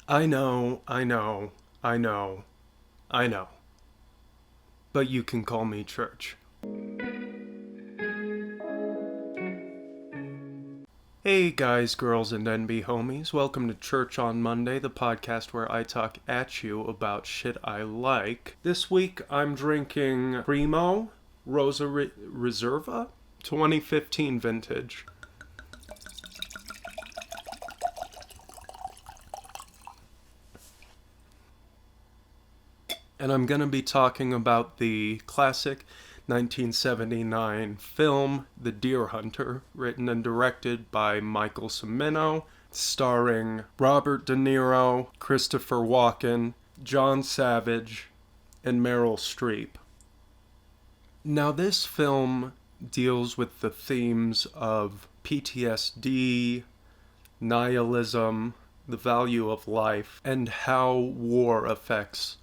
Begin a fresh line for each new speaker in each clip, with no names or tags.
I know, I know, I know, I know. But you can call me Church. Hey guys, girls, and NB homies. Welcome to Church on Monday, the podcast where I talk at you about shit I like. This week I'm drinking Primo Rosa Reserva 2015 vintage. And I'm going to be talking about the classic 1979 film The Deer Hunter, written and directed by Michael Cimino, starring Robert De Niro, Christopher Walken, John Savage, and Meryl Streep. Now, this film deals with the themes of PTSD, nihilism, the value of life, and how war affects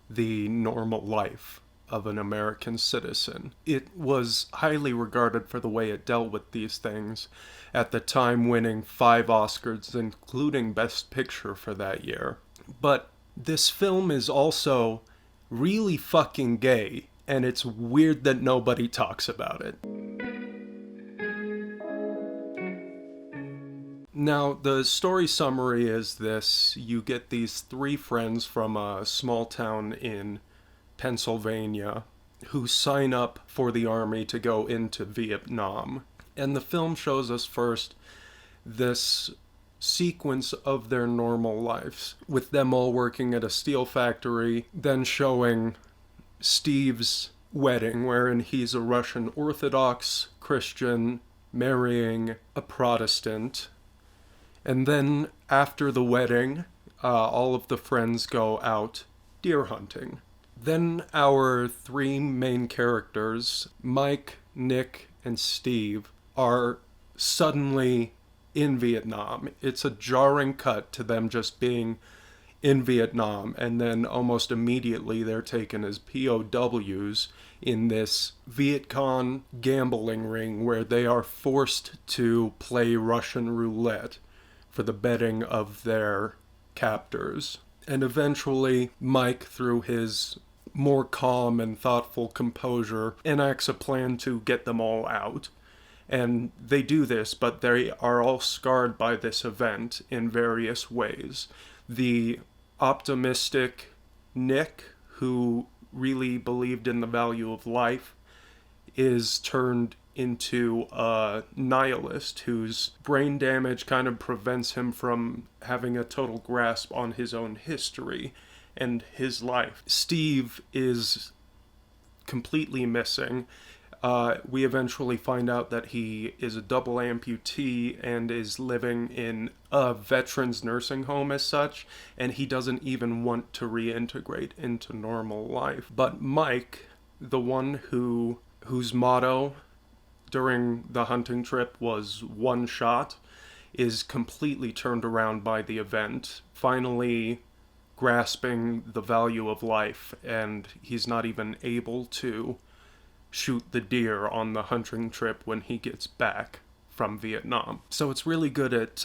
the normal life of an American citizen. It was highly regarded for the way it dealt with these things, at the time winning 5 Oscars, including Best Picture for that year. But this film is also really fucking gay, and it's weird that nobody talks about it. Now, the story summary is this. You get these 3 friends from a small town in Pennsylvania who sign up for the army to go into Vietnam. And the film shows us first this sequence of their normal lives, with them all working at a steel factory, then showing Steve's wedding, wherein he's a Russian Orthodox Christian marrying a Protestant. And then after the wedding, all of the friends go out deer hunting. Then our 3 main characters, Mike, Nick, and Steve, are suddenly in Vietnam. It's a jarring cut to them just being in Vietnam, and then almost immediately they're taken as POWs in this Viet Cong gambling ring where they are forced to play Russian roulette for the betting of their captors. And eventually, Mike, through his more calm and thoughtful composure, enacts a plan to get them all out. And they do this, but they are all scarred by this event in various ways. The optimistic Nick, who really believed in the value of life, is turned into a nihilist whose brain damage kind of prevents him from having a total grasp on his own history and his life. Steve is completely missing. We eventually find out that he is a double amputee and is living in a veterans nursing home as such, and he doesn't even want to reintegrate into normal life. But Mike, the one whose motto during the hunting trip was one shot, is completely turned around by the event, finally grasping the value of life, and he's not even able to shoot the deer on the hunting trip when he gets back from Vietnam. So it's really good at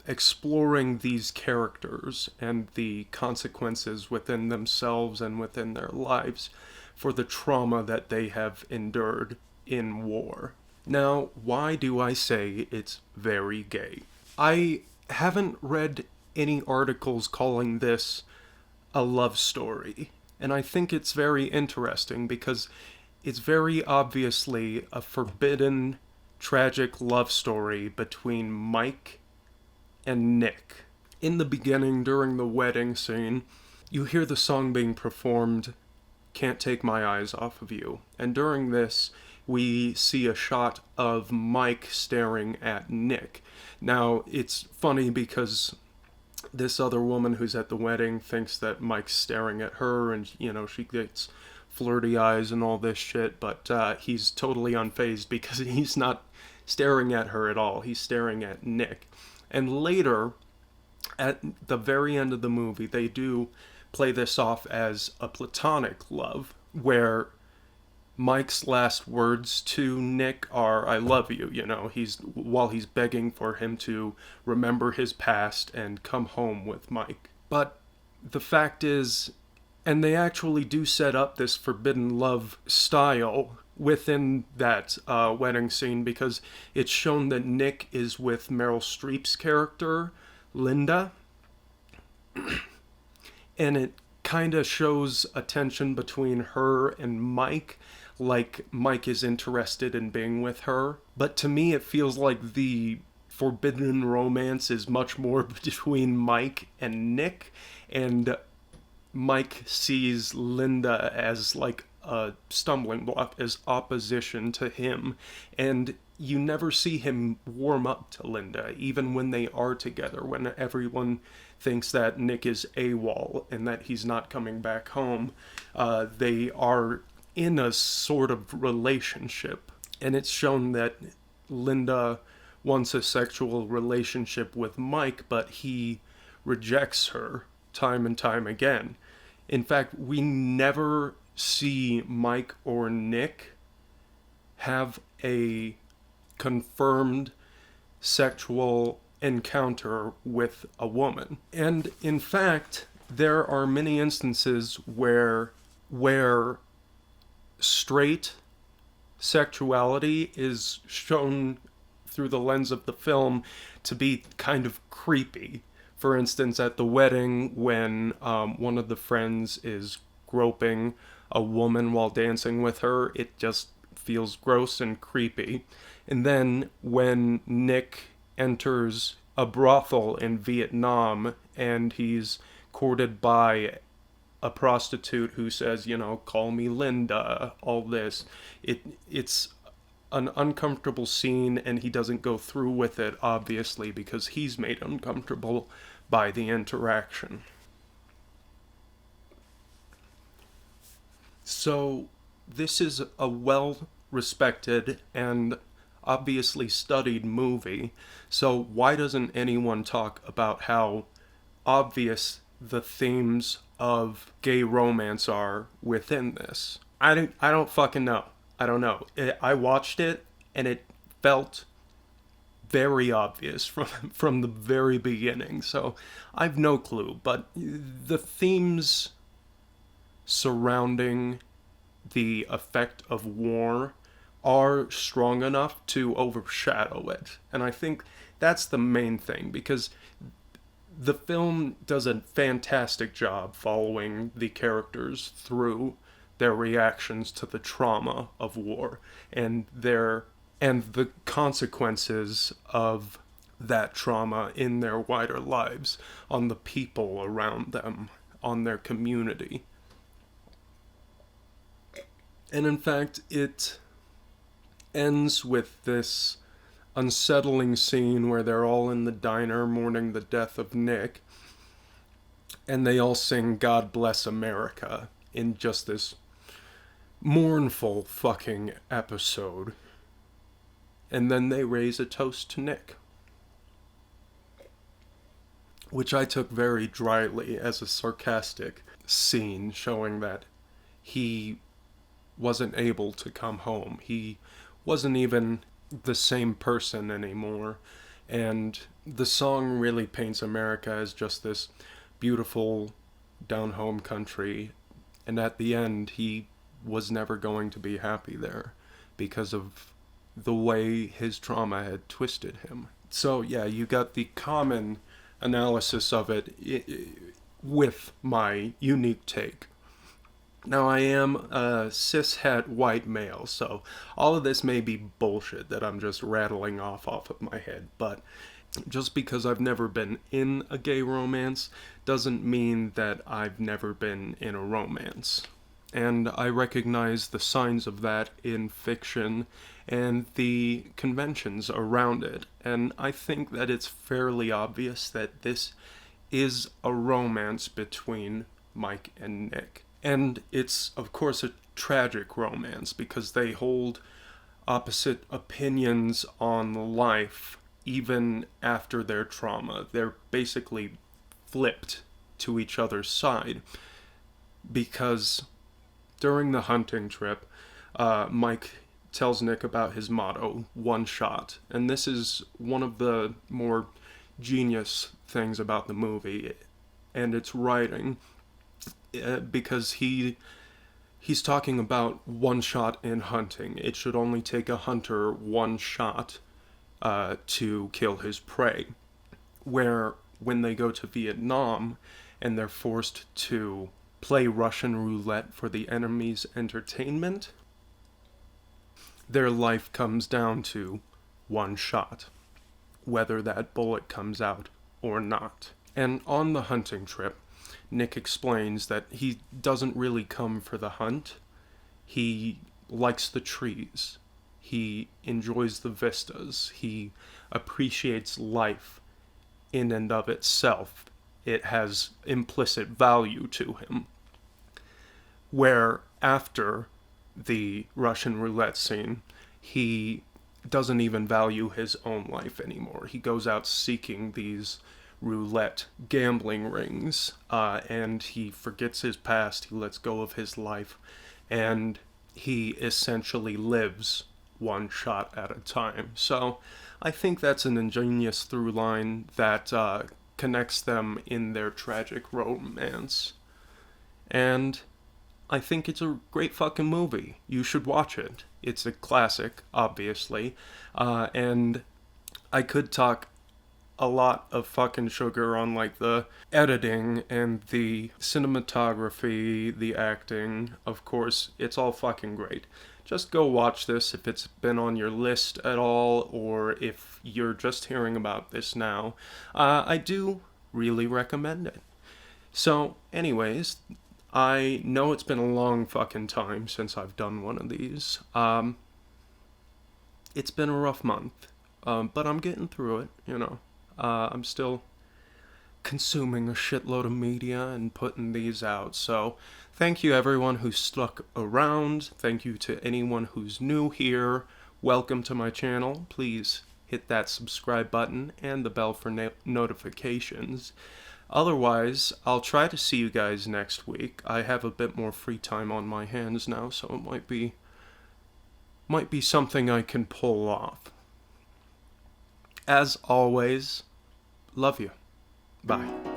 exploring these characters and the consequences within themselves and within their lives for the trauma that they have endured in war. Now, why do I say it's very gay? I haven't read any articles calling this a love story, and I think it's very interesting because it's very obviously a forbidden, tragic love story between Mike and Nick. In the beginning, during the wedding scene, you hear the song being performed, Can't Take My Eyes Off of You. And during this, we see a shot of Mike staring at Nick. Now, it's funny because this other woman who's at the wedding thinks that Mike's staring at her, and, she gets flirty eyes and all this shit, but he's totally unfazed because he's not staring at her at all. He's staring at Nick. And later, at the very end of the movie, they do play this off as a platonic love, where Mike's last words to Nick are, I love you, while he's begging for him to remember his past and come home with Mike. But the fact is, and they actually do set up this forbidden love style within that wedding scene, because it's shown that Nick is with Meryl Streep's character, Linda, and it kind of shows a tension between her and Mike. Like, Mike is interested in being with her. But to me, it feels like the forbidden romance is much more between Mike and Nick. And Mike sees Linda as like a stumbling block, as opposition to him. And you never see him warm up to Linda, even when they are together, when everyone thinks that Nick is AWOL and that he's not coming back home. They are in a sort of relationship. And it's shown that Linda wants a sexual relationship with Mike, but he rejects her time and time again. In fact, we never see Mike or Nick have a confirmed sexual encounter with a woman. And in fact, there are many instances where straight sexuality is shown through the lens of the film to be kind of creepy. For instance, at the wedding, when one of the friends is groping a woman while dancing with her, it just feels gross and creepy. And then when Nick enters a brothel in Vietnam and he's courted by a prostitute who says, you know, call me Linda, all this, it's an uncomfortable scene, and he doesn't go through with it, obviously, because he's made uncomfortable by the interaction. So this is a well-respected and obviously studied movie, so why doesn't anyone talk about how obvious the themes of gay romance are within this? I don't fucking know. I don't know. I watched it and it felt very obvious from the very beginning. So I've no clue, but the themes surrounding the effect of war are strong enough to overshadow it. And I think that's the main thing, because the film does a fantastic job following the characters through their reactions to the trauma of war and the consequences of that trauma in their wider lives, on the people around them, on their community. And in fact, it ends with this unsettling scene where they're all in the diner mourning the death of Nick, and they all sing God Bless America in just this mournful fucking episode. And then they raise a toast to Nick, which I took very dryly as a sarcastic scene showing that he wasn't able to come home. He wasn't even the same person anymore. And the song really paints America as just this beautiful down home country. And at the end, he was never going to be happy there because of the way his trauma had twisted him. So yeah, you got the common analysis of it with my unique take. Now, I am a cishet white male, so all of this may be bullshit that I'm just rattling off of my head, but just because I've never been in a gay romance doesn't mean that I've never been in a romance. And I recognize the signs of that in fiction and the conventions around it, and I think that it's fairly obvious that this is a romance between Mike and Nick. And it's, of course, a tragic romance because they hold opposite opinions on life even after their trauma. They're basically flipped to each other's side because during the hunting trip, Mike tells Nick about his motto, one shot. And this is one of the more genius things about the movie. and its writing, because he's talking about one shot in hunting. It should only take a hunter one shot to kill his prey. Where when they go to Vietnam and they're forced to play Russian roulette for the enemy's entertainment, their life comes down to one shot, whether that bullet comes out or not. And on the hunting trip, Nick explains that he doesn't really come for the hunt. He likes the trees. He enjoys the vistas. He appreciates life in and of itself. It has implicit value to him. Where after the Russian roulette scene, he doesn't even value his own life anymore. He goes out seeking these roulette gambling rings, and he forgets his past, he lets go of his life, and he essentially lives one shot at a time. So I think that's an ingenious through line that connects them in their tragic romance. And I think it's a great fucking movie. You should watch it. It's a classic, obviously. And I could talk a lot of fucking sugar on like the editing and the cinematography, the acting. Of course, it's all fucking great. Just go watch this if it's been on your list at all, or if you're just hearing about this now. I do really recommend it. So, anyways, I know it's been a long fucking time since I've done one of these. It's been a rough month, but I'm getting through it, you know. I'm still consuming a shitload of media and putting these out. So thank you everyone who stuck around. Thank you to anyone who's new here. Welcome to my channel. Please hit that subscribe button and the bell for notifications. Otherwise, I'll try to see you guys next week. I have a bit more free time on my hands now, so it might be something I can pull off. As always, love you. Bye.